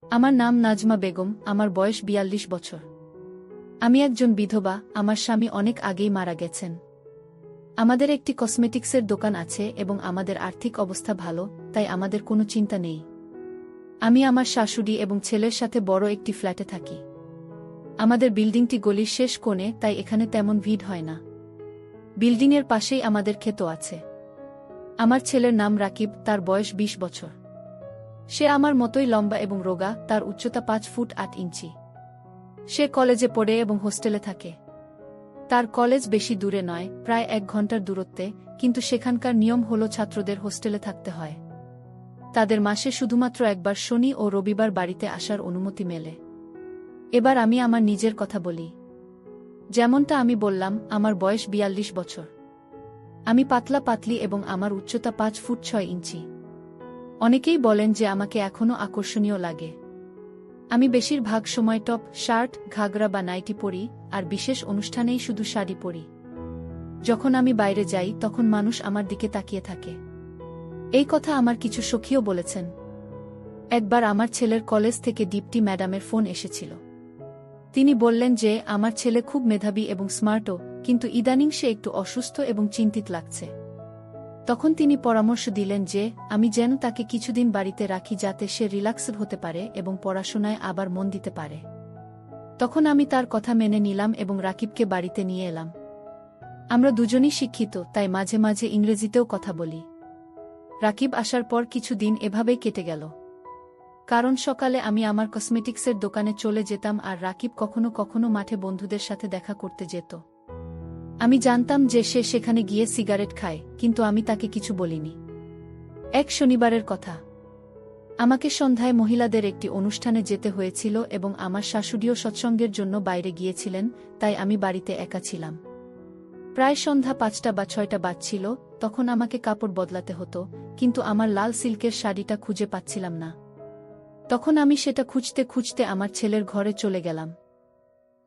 আমার নাম নাজমা বেগম, আমার বয়স ৪২ বছর। আমি একজন বিধবা, আমার স্বামী অনেক আগেই মারা গেছেন। আমাদের একটি কসমেটিক্সের দোকান আছে এবং আমাদের আর্থিক অবস্থা ভালো, তাই আমাদের কোনো চিন্তা নেই। আমি আমার শাশুড়ি এবং ছেলের সাথে বড় একটি ফ্ল্যাটে থাকি। আমাদের বিল্ডিংটি গলির শেষ কোণে, তাই এখানে তেমন ভিড় হয় না। বিল্ডিংয়ের পাশেই আমাদের ক্ষেত আছে। আমার ছেলের নাম রাকিব, তার বয়স ২০ বছর। সে আমার মতোই লম্বা এবং রোগা, তার উচ্চতা ৫ ফুট ৮ ইঞ্চি। সে কলেজে পড়ে এবং হোস্টেলে থাকে। তার কলেজ বেশি দূরে নয়, প্রায় ১ ঘন্টার দূরত্বে, কিন্তু সেখানকার নিয়ম হল ছাত্রদের হোস্টেলে থাকতে হয়। তাদের মাসে শুধুমাত্র একবার শনি ও রবিবার বাড়িতে আসার অনুমতি মেলে। এবার আমি আমার নিজের কথা বলি। যেমনটা আমি বললাম, আমার বয়স ৪২ বছর। আমি পাতলা পাতলি এবং আমার উচ্চতা ৫ ফুট ৬ ইঞ্চি। অনেকেই বলেন যে আমাকে এখনও আকর্ষণীয় লাগে। আমি বেশিরভাগ সময় টপ, শার্ট, ঘাগরা বা নাইটি পরি, আর বিশেষ অনুষ্ঠানেই শুধু শাড়ি পরি। যখন আমি বাইরে যাই তখন মানুষ আমার দিকে তাকিয়ে থাকে। এই কথা আমার কিছু সখীও বলেছেন। একবার আমার ছেলের কলেজ থেকে দীপ্তি ম্যাডামের ফোন এসেছিল। তিনি বললেন যে আমার ছেলে খুব মেধাবী এবং স্মার্টও, কিন্তু ইদানিং সে একটু অসুস্থ এবং চিন্তিত লাগছে। তখন তিনি পরামর্শ দিলেন যে আমি যেন তাকে কিছুদিন বাড়িতে রাখি যাতে সে রিল্যাক্সড হতে পারে এবং পড়াশোনায় আবার মন দিতে পারে। তখন আমি তার কথা মেনে নিলাম এবং রাকিবকে বাড়িতে নিয়ে এলাম। আমরা দুজনই শিক্ষিত, তাই মাঝে মাঝে ইংরেজিতেও কথা বলি। রাকিব আসার পর কিছু দিন এভাবেই কেটে গেল। কারণ সকালে আমি আমার কসমেটিক্সের দোকানে চলে যেতাম আর রাকিব কখনো কখনো মাঠে বন্ধুদের সাথে দেখা করতে যেত। আমি জানতাম যে সে সেখানে গিয়ে সিগারেট খায়, কিন্তু আমি তাকে কিছু বলিনি। এক শনিবারের কথা। আমাকে সন্ধ্যায় মহিলাদের একটি অনুষ্ঠানে যেতে হয়েছিল এবং আমার শাশুড়িও সৎসঙ্গের জন্য বাইরে গিয়েছিলেন, তাই আমি বাড়িতে একা ছিলাম। প্রায় সন্ধ্যা ৫টা বা ৬টা বাজছিল, তখন আমাকে কাপড় বদলাতে হতো, কিন্তু আমার লাল সিল্কের শাড়িটা খুঁজে পাচ্ছিলাম না। তখন আমি সেটা খুঁজতে খুঁজতে আমার ছেলের ঘরে চলে গেলাম।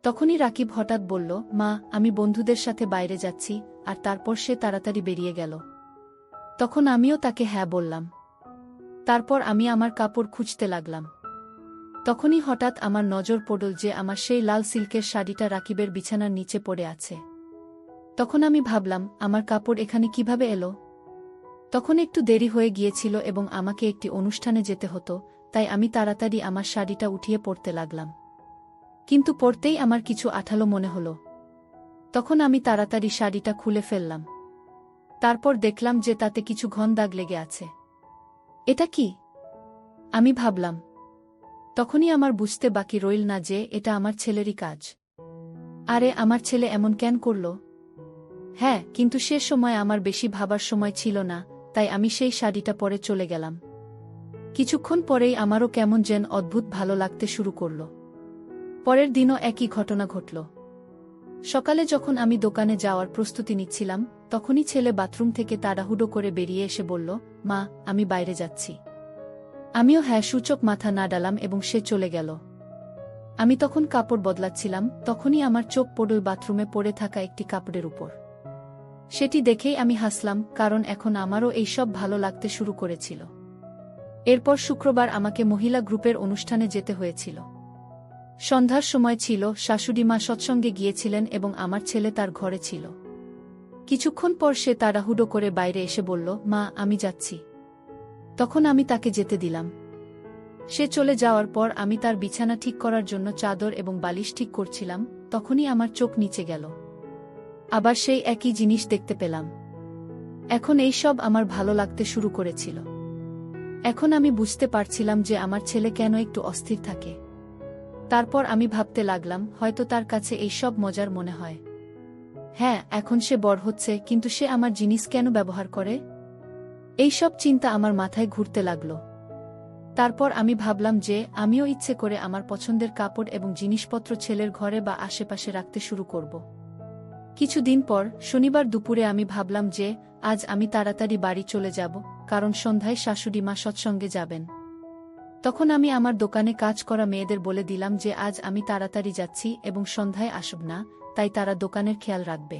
তখনই রাকিব হঠাৎ বলল, মা, আমি বন্ধুদের সাথে বাইরে যাচ্ছি, আর তারপর সে তাড়াতাড়ি বেরিয়ে গেল। তখন আমিও তাকে হ্যাঁ বললাম। তারপর আমি আমার কাপড় খুঁজতে লাগলাম। তখনই হঠাৎ আমার নজর পড়ল যে আমার সেই লাল সিল্কের শাড়িটা রাকিবের বিছানার নিচে পড়ে আছে। তখন আমি ভাবলাম, আমার কাপড় এখানে কিভাবে এলো? তখন একটু দেরি হয়ে গিয়েছিল এবং আমাকে একটি অনুষ্ঠানে যেতে হতো, তাই আমি তাড়াতাড়ি আমার শাড়িটা উঠিয়ে পরতে লাগলাম। কিন্তু পরতেই আমার কিছু আঠালো মনে হলো। তখন আমি তাড়াতাড়ি শাড়িটা খুলে ফেললাম। তারপর দেখলাম যে তাতে কিছু ঘন দাগ লেগে আছে। এটা কি? আমি ভাবলাম। তখনই আমার বুঝতে বাকি রইল না যে এটা আমার ছেলেরই কাজ। আরে, আমার ছেলে এমন কেন করল? হ্যাঁ, কিন্তু সে সময় আমার বেশি ভাবার সময় ছিল না, তাই আমি সেই শাড়িটা পরে চলে গেলাম। কিছুক্ষণ পরেই আমারও কেমন যেন অদ্ভুত ভালো লাগতে শুরু করল। পরের দিনও একই ঘটনা ঘটল। সকালে যখন আমি দোকানে যাওয়ার প্রস্তুতি নিচ্ছিলাম, তখনই ছেলে বাথরুম থেকে তাড়াহুড়ো করে বেরিয়ে এসে বলল, মা, আমি বাইরে যাচ্ছি। আমিও হ্যাঁ সূচক মাথা নাড়ালাম এবং সে চলে গেল। আমি তখন কাপড় বদলাচ্ছিলাম, তখনই আমার চোখ পড়ল বাথরুমে পড়ে থাকা একটি কাপড়ের উপর। সেটি দেখেই আমি হাসলাম, কারণ এখন আমারও এইসব ভালো লাগতে শুরু করেছিল। এরপর শুক্রবার আমাকে মহিলা গ্রুপের অনুষ্ঠানে যেতে হয়েছিল। সন্ধ্যার সময় ছিল, শাশুড়িমা সৎসঙ্গে গিয়েছিলেন এবং আমার ছেলে তার ঘরে ছিল। কিছুক্ষণ পর সে তাড়াহুড়ো করে বাইরে এসে বলল, মা, আমি যাচ্ছি। তখন আমি তাকে যেতে দিলাম। সে চলে যাওয়ার পর আমি তার বিছানা ঠিক করার জন্য চাদর এবং বালিশ ঠিক করছিলাম, তখনই আমার চোখ নিচে গেল। আবার সেই একই জিনিস দেখতে পেলাম। এখন এই সব আমার ভালো লাগতে শুরু করেছিল। এখন আমি বুঝতে পারছিলাম যে আমার ছেলে কেন একটু অস্থির থাকে। তারপর আমি ভাবতে লাগলাম, হয়তো তার কাছে এই সব মজার মনে হয়। হ্যাঁ, এখন সে বড় হচ্ছে, কিন্তু সে আমার জিনিস কেন ব্যবহার করে? এই সব চিন্তা আমার মাথায় ঘুরতে লাগল। তারপর আমি ভাবলাম যে আমিও ইচ্ছে করে আমার পছন্দের কাপড় এবং জিনিসপত্র ছেলের ঘরে বা আশেপাশে রাখতে শুরু করব। কিছুদিন পর শনিবার দুপুরে আমি ভাবলাম যে আজ আমি তাড়াতাড়ি বাড়ি চলে যাব, কারণ সন্ধ্যায় শাশুড়িমা সৎসঙ্গে যাবেন। তখন আমি আমার দোকানে কাজ করা মেয়েদের বলে দিলাম যে আজ আমি তাড়াতাড়ি যাচ্ছি এবং সন্ধ্যায় আসব না, তাই তারা দোকানের খেয়াল রাখবে।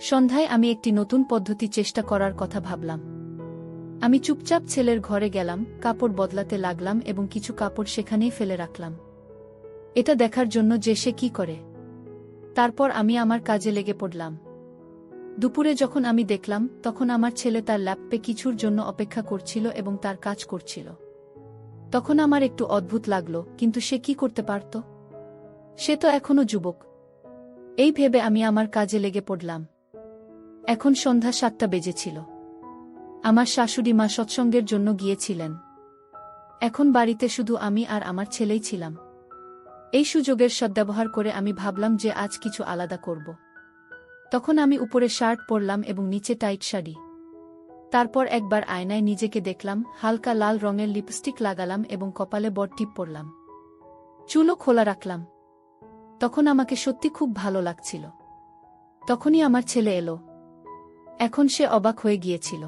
সন্ধ্যায় আমি একটি নতুন পদ্ধতি চেষ্টা করার কথা ভাবলাম। আমি চুপচাপ ছেলের ঘরে গেলাম, কাপড় বদলাতে লাগলাম এবং কিছু কাপড় সেখানেই ফেলে রাখলাম, এটা দেখার জন্য যে সে কি করে। তারপর আমি আমার কাজে লেগে পড়লাম। দুপুরে যখন আমি দেখলাম, তখন আমার ছেলে তার ল্যাপটপে কিছুর জন্য অপেক্ষা করছিল এবং তার কাজ করছিল। তখন আমার একটু অদ্ভুত লাগলো, কিন্তু সে কি করতে পারত? সে তো এখনো যুবক। এই ভেবে আমি আমার কাজে লেগে পড়লাম। এখন সন্ধ্যা 7টা বেজেছিল। আমার শাশুড়ি মা সৎসঙ্গের জন্য গিয়েছিলেন। এখন বাড়িতে শুধু আমি আর আমার ছেলেই ছিলাম। এই সুযোগের সদ্ব্যবহার করে আমি ভাবলাম যে আজ কিছু আলাদা করব। তখন আমি উপরে শার্ট পরলাম এবং নিচে টাইট শাড়ি। তারপর একবার আয়নায় নিজেকে দেখলাম, হালকা লাল রঙের লিপস্টিক লাগালাম এবং কপালে বড় টিপ পরলাম। চুলও খোলা রাখলাম। তখন আমাকে সত্যি খুব ভালো লাগছিল। তখনই আমার ছেলে এলো। এখন সে অবাক হয়ে গিয়েছিল।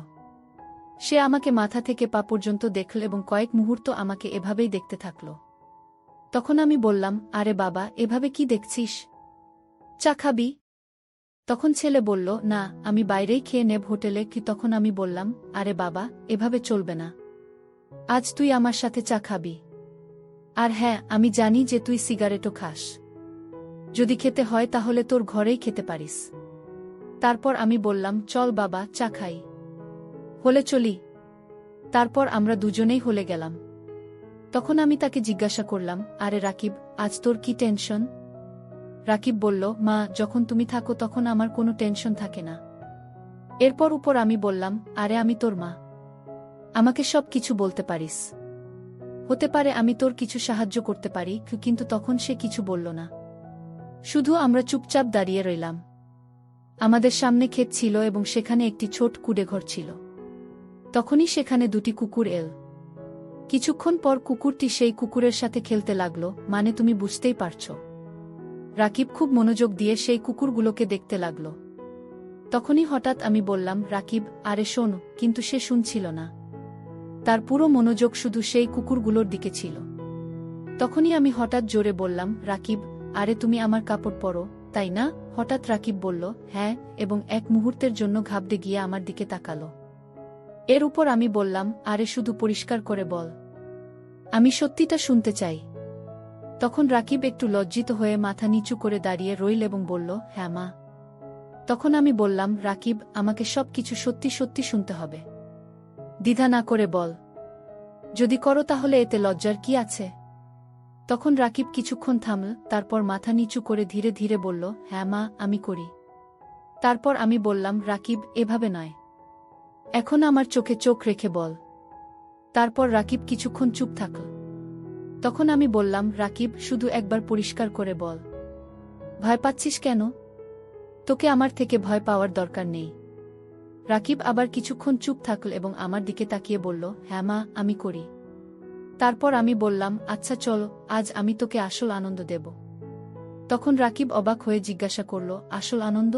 সে আমাকে মাথা থেকে পা পর্যন্ত দেখল এবং কয়েক মুহূর্ত আমাকে এভাবেই দেখতে থাকল। তখন আমি বললাম, আরে বাবা, এভাবে কি দেখছিস? চা খাবি? তখন ছেলে বলল, না, আমি বাইরেই খেয়ে নেব হোটেলে। কি? তখন আমি বললাম, আরে বাবা, এভাবে চলবে না। আজ তুই আমার সাথে চা খাবি। আর হ্যাঁ, আমি জানি যে তুই সিগারেটও খাস। যদি খেতে হয় তাহলে তোর ঘরেই খেতে পারিস। তারপর আমি বললাম, চল বাবা, চা খাই। হলে চলি। তারপর আমরা দুজনেই হলে গেলাম। তখন আমি তাকে জিজ্ঞাসা করলাম, আরে রাকিব, আজ তোর কি টেনশন? রাকিব বলল, মা, যখন তুমি থাকো তখন আমার কোনো টেনশন থাকে না। এরপর আমি বললাম, আরে আমি তোর মা, আমাকে সব কিছু বলতে পারিস। হতে পারে আমি তোর কিছু সাহায্য করতে পারি। কিন্তু তখন সে কিছু বলল না। শুধু আমরা চুপচাপ দাঁড়িয়ে রইলাম। আমাদের সামনে ক্ষেত ছিল এবং সেখানে একটি ছোট কুঁড়েঘর ছিল। তখনই সেখানে দুটি কুকুর এল। কিছুক্ষণ পর কুকুরটি সেই কুকুরের সাথে খেলতে লাগলো, মানে তুমি বুঝতেই পারছ। রাকিব খুব মনোযোগ দিয়ে সেই কুকুরগুলোকে দেখতে লাগল। তখনই হঠাৎ আমি বললাম, রাকিব, আরে শোন। কিন্তু সে শুনছিল না। তার পুরো মনোযোগ শুধু সেই কুকুরগুলোর দিকে ছিল। তখনই আমি হঠাৎ জোরে বললাম, রাকিব, আরে তুমি আমার কাপড় পরো, তাই না? হঠাৎ রাকিব বলল, হ্যাঁ, এবং এক মুহূর্তের জন্য ঘাবড়ে গিয়ে আমার দিকে তাকালো। এর উপর আমি বললাম, আরে শুধু পরিষ্কার করে বল, আমি সত্যিটা শুনতে চাই। তখন রাকিব একটু লজ্জিত হয়ে মাথা নিচু করে দাঁড়িয়ে রইল এবং বলল, হ্যাঁ মা। তখন আমি বললাম, রাকিব, আমাকে সব কিছু সত্যি সত্যি শুনতে হবে। দ্বিধা না করে বল। যদি করো তাহলে এতে লজ্জার কি আছে? তখন রাকিব কিছুক্ষণ থামল, তারপর মাথা নিচু করে ধীরে ধীরে বলল, হ্যাঁ মা, আমি করি। তারপর আমি বললাম, রাকিব, এভাবে নয়, এখন আমার চোখে চোখ রেখে বল। তারপর রাকিব কিছুক্ষণ চুপ থাকল। তখন আমি বললাম, রাকিব, শুধু একবার পরিষ্কার করে বল, ভয় পাচ্ছিস কেন? তোকে আমার থেকে ভয় পাওয়ার দরকার নেই। রাকিব আবার কিছুক্ষণ চুপ থাকল এবং আমার দিকে তাকিয়ে বলল, হ্যাঁ মা, আমি করি। তারপর আমি বললাম, আচ্ছা চলো, আজ আমি তোকে আসল আনন্দ দেব। তখন রাকিব অবাক হয়ে জিজ্ঞাসা করল, আসল আনন্দ?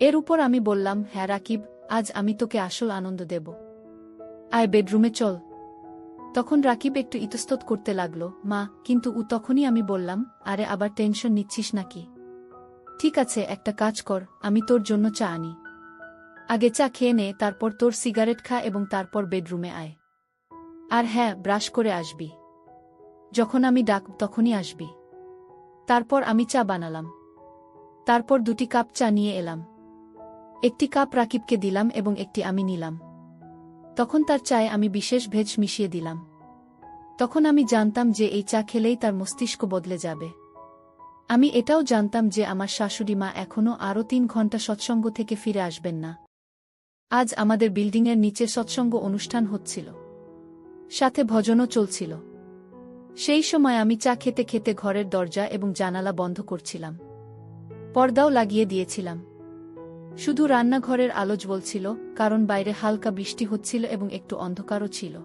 এর উপর আমি বললাম, হ্যাঁ রাকিব, আজ আমি তোকে আসল আনন্দ দেব। আয় বেডরুমে চল। তখন রাকিব একটু ইতস্তত করতে লাগল, মা, কিন্তু তখনই আমি বললাম, আরে আবার টেনশন নিচ্ছিস নাকি? ঠিক আছে, একটা কাজ কর, আমি তোর জন্য চা আনি। আগে চা খেয়ে নে, তারপর তোর সিগারেট খা এবং তারপর বেডরুমে আয়। আর হ্যাঁ, ব্রাশ করে আসবি। যখন আমি ডাকব তখনই আসবি। তারপর আমি চা বানালাম। তারপর 2টি কাপ চা নিয়ে এলাম। একটি কাপ রাকিবকে দিলাম এবং একটি আমি নিলাম। তখন তার চায়ে আমি বিশেষ ভেজ মিশিয়ে দিলাম। তখন আমি জানতাম যে এই চা খেলেই তার মস্তিষ্ক বদলে যাবে। আমি এটাও জানতাম যে আমার শাশুড়ি মা এখনও আরও 3 ঘন্টা সৎসঙ্গ থেকে ফিরে আসবেন না। আজ আমাদের বিল্ডিংয়ের নিচে সৎসঙ্গ অনুষ্ঠান হচ্ছিল, সাথে ভজনও চলছিল। সেই সময় আমি চা খেতে খেতে ঘরের দরজা এবং জানালা বন্ধ করছিলাম। পর্দাও লাগিয়ে দিয়েছিলাম। শুধু রান্নাঘরের আলো জ্বলছিল, কারণ বাইরে হালকা বৃষ্টি হচ্ছিল এবং একটু অন্ধকারও ছিল।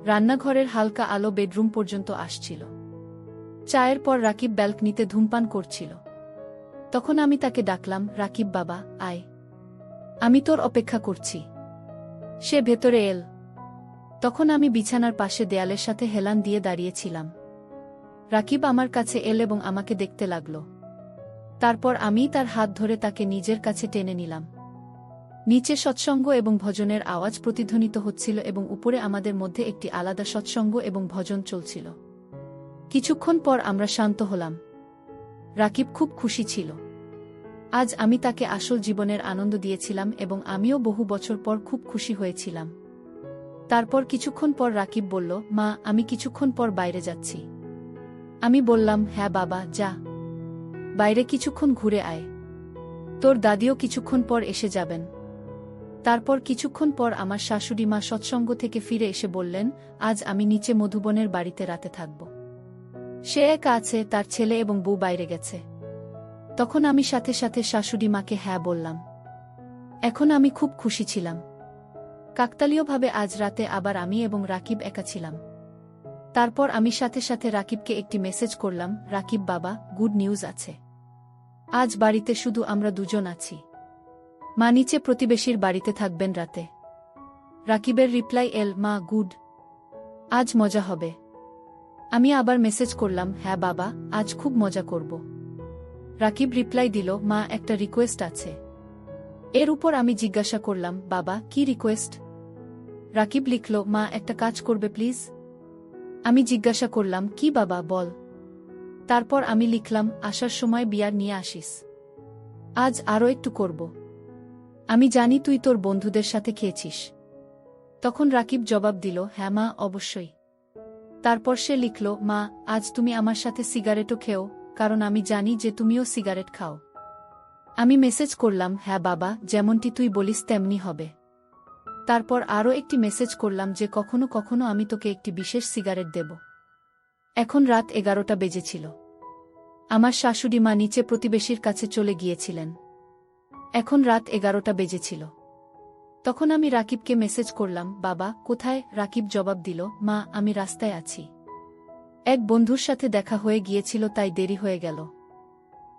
রান্নাঘরের হালকা আলো বেডরুম পর্যন্ত আসছিল। চায়ের পর রাকিব ব্যালকনিতে ধূমপান করছিল। তখন আমি তাকে ডাকলাম, রাকিব বাবা, আয়, আমি তোর অপেক্ষা করছি। সে ভেতরে এল। তখন আমি বিছানার পাশে দেয়ালের সাথে হেলান দিয়ে দাঁড়িয়েছিলাম। রাকিব আমার কাছে এল এবং আমাকে দেখতে লাগল। তারপর আমি তার হাত ধরে তাকে নিজের কাছে টেনে নিলাম। নিচে সৎসঙ্গ এবং ভজনের আওয়াজ প্রতিধ্বনিত হচ্ছিল এবং উপরে আমাদের মধ্যে একটি আলাদা সৎসঙ্গ এবং ভজন চলছিল। কিছুক্ষণ পর আমরা শান্ত হলাম। রাকিব খুব খুশি ছিল। আজ আমি তাকে আসল জীবনের আনন্দ দিয়েছিলাম এবং আমিও বহু বছর পর খুব খুশি হয়েছিলাম। তারপর কিছুক্ষণ পর রাকিব বলল, মা, আমি কিছুক্ষণ পর বাইরে যাচ্ছি। আমি বললাম, হ্যাঁ বাবা, যা। বাইরে কিছুক্ষণ ঘুরে আয়। তোর দাদিও কিছুক্ষণ পর এসে যাবেন। তারপর কিছুক্ষণ পর আমার শাশুড়ি মা সৎসঙ্গ থেকে ফিরে এসে বললেন, আজ আমি নিচে মধুবনের বাড়িতে রাতে থাকব। সে একা আছে, তার ছেলে এবং বউ বাইরে গেছে। তখন আমি সাথে সাথে শাশুড়ি মাকে হ্যাঁ বললাম। এখন আমি খুব খুশি ছিলাম। কাকতালীয়ভাবে আজ রাতে আবার আমি এবং রাকিব একা ছিলাম। তারপর আমি সাথে সাথে রাকিবকে একটি মেসেজ করলাম, রাকিব বাবা, গুড নিউজ আছে। আজ বাড়িতে শুধু আমরা দুজন আছি। মা নিচে প্রতিবেশীর বাড়িতে থাকবেন রাতে। রাকিবের রিপ্লাই এল, মা, গুড। আজ মজা হবে। আমি আবার মেসেজ করলাম, হ্যাঁ বাবা, আজ খুব মজা করব। রাকিব রিপ্লাই দিল, মা, একটা রিকোয়েস্ট আছে। এর উপর আমি জিজ্ঞাসা করলাম, বাবা, কি রিকোয়েস্ট? রাকিব লিখল, মা, একটা কাজ করবে প্লিজ। আমি জিজ্ঞাসা করলাম, কি বাবা, বল। তারপর আমি লিখলাম, আসার সময় বিয়ার নিয়ে আসিস। আজ আরও একটু করব। আমি জানি তুই তোর বন্ধুদের সাথে খেয়েছিস। তখন রাকিব জবাব দিল, হ্যাঁ মা, অবশ্যই। তারপর সে লিখল, মা, আজ তুমি আমার সাথে সিগারেটও খেও, কারণ আমি জানি যে তুমিও সিগারেট খাও। আমি মেসেজ করলাম, হ্যাঁ বাবা, যেমনটি তুই বলিস তেমনি হবে। তারপর আরও একটি মেসেজ করলাম যে কখনো কখনো আমি তোকে একটি বিশেষ সিগারেট দেব। এখন রাত 11টা বেজেছিল। আমার শাশুড়ি মা নিচে প্রতিবেশীর কাছে চলে গিয়েছিলেন। এখন রাত 11টা বেজেছিল। তখন আমি রাকিবকে মেসেজ করলাম, বাবা, কোথায়? রাকিব জবাব দিল, মা, আমি রাস্তায় আছি। এক বন্ধুর সাথে দেখা হয়ে গিয়েছিল, তাই দেরি হয়ে গেল।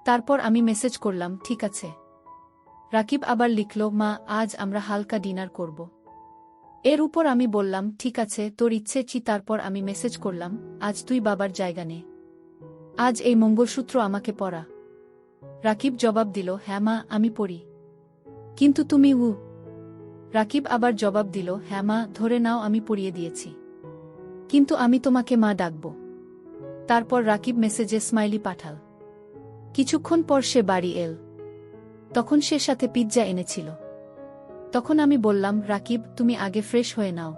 তারপর আমি মেসেজ করলাম, ঠিক আছে। রাকিব আবার লিখল, মা, আজ আমরা হালকা ডিনার করব। এর উপর আমি বললাম, ঠিক আছে, তোর ইচ্ছে চি। তারপর আমি মেসেজ করলাম, আজ তুই বাবার জায়গা নে। আজ এই মঙ্গলসূত্র আমাকে পরা। রাকিব জবাব দিল, হ্যাঁ মা, আমি পরি। কিন্তু তুমি রাকিব আবার জবাব দিল, হ্যাঁ মা, ধরে নাও, আমি পরিয়ে দিয়েছি। কিন্তু আমি তোমাকে মা ডাকব। তারপর রাকিব মেসেজে স্মাইলি পাঠাল। কিছুক্ষণ পর সে বাড়ি এল। তখন সে সাথে পিৎজা এনেছিল। তখন আমি বললাম, রাকিব, তুমি আগে ফ্রেশ হয়ে নাও,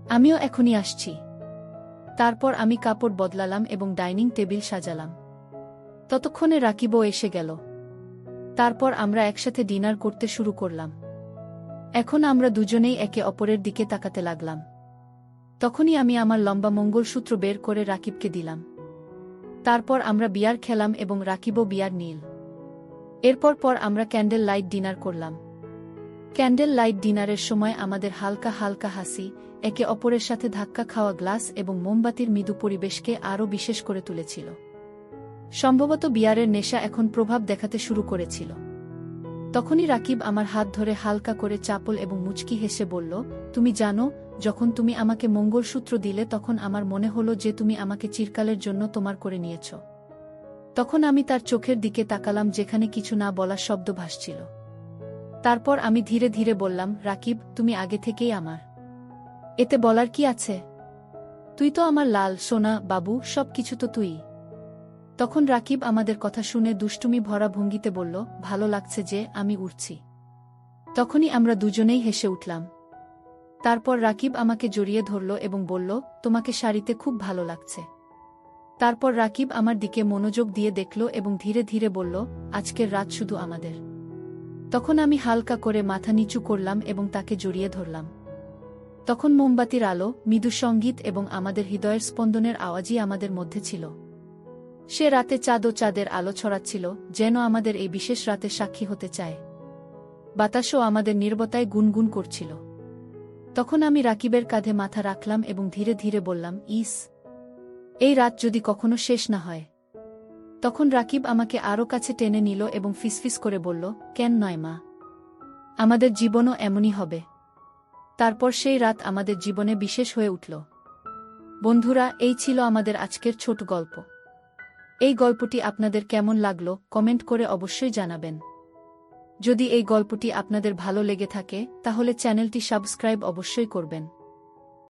আমিও এখনই আসছি। তারপর আমি কাপড় বদলালাম এবং ডাইনিং টেবিল সাজালাম। ততক্ষণে রাকিবও এসে গেল। তারপর আমরা একসাথে ডিনার করতে শুরু করলাম। এখন আমরা দুজনেই একে অপরের দিকে তাকাতে লাগলাম। তখনই আমি আমার লম্বা মঙ্গলসূত্র বের করে রাকিবকে দিলাম। তারপর আমরা বিয়ার খেলাম এবং রাকিবও বিয়ার নিল। এরপর আমরা ক্যান্ডেল লাইট ডিনার করলাম। ক্যান্ডেল লাইট ডিনারের সময় আমাদের হালকা হালকা হাসি, একে অপরের সাথে ধাক্কা খাওয়া গ্লাস এবং মোমবাতির মৃদু পরিবেশকে আরও বিশেষ করে তুলেছিল। সম্ভবত বিয়ারের নেশা এখন প্রভাব দেখাতে শুরু করেছিল। তখনই রাকিব আমার হাত ধরে হালকা করে চাপল এবং মুচকি হেসে বলল, তুমি জানো, যখন তুমি আমাকে মঙ্গলসূত্র দিলে তখন আমার মনে হলো যে তুমি আমাকে চিরকালের জন্য তোমার করে নিয়েছ। তখন আমি তার চোখের দিকে তাকালাম, যেখানে কিছু না বলা শব্দ ভাসছিল। তারপর আমি ধীরে ধীরে বললাম, রাকিব, তুমি আগে থেকেই আমার। এতে বলার কি আছে? তুই তো আমার লাল সোনা বাবু, সব কিছু তো তুই। তখন রাকিব আমাদের কথা শুনে দুষ্টুমি ভরা ভঙ্গিতে বলল, ভালো লাগছে যে আমি উড়ছি। তখনই আমরা দুজনেই হেসে উঠলাম। তারপর রাকিব আমাকে জড়িয়ে ধরল এবং বলল, তোমাকে শাড়িতে খুব ভালো লাগছে। তারপর রাকিব আমার দিকে মনোযোগ দিয়ে দেখল এবং ধীরে ধীরে বলল, আজকের রাত শুধু আমাদের। তখন আমি হালকা করে মাথা নিচু করলাম এবং তাকে জড়িয়ে ধরলাম। তখন মোমবাতির আলো, মৃদু সঙ্গীত এবং আমাদের হৃদয়ের স্পন্দনের আওয়াজই আমাদের মধ্যে ছিল। সে রাতে চাঁদ ও চাঁদের আলো ছড়াচ্ছিল, যেন আমাদের এই বিশেষ রাতে সাক্ষী হতে চায়। বাতাসও আমাদের নীরবতায় গুনগুন করছিল। তখন আমি রাকিবের কাঁধে মাথা রাখলাম এবং ধীরে ধীরে বললাম, ইস, এই রাত যদি কখনো শেষ না হয়। তখন রাকিব আমাকে আরও কাছে টেনে নিল এবং ফিসফিস করে বলল, কেন নয় মা, আমাদের জীবনও এমনই হবে। তারপর সেই রাত আমাদের জীবনে বিশেষ হয়ে উঠল। বন্ধুরা, এই ছিল আমাদের আজকের ছোট গল্প। এই গল্পটি আপনাদের কেমন লাগলো কমেন্ট করে অবশ্যই জানাবেন। যদি এই গল্পটি আপনাদের ভালো লেগে থাকে তাহলে চ্যানেলটি সাবস্ক্রাইব অবশ্যই করবেন।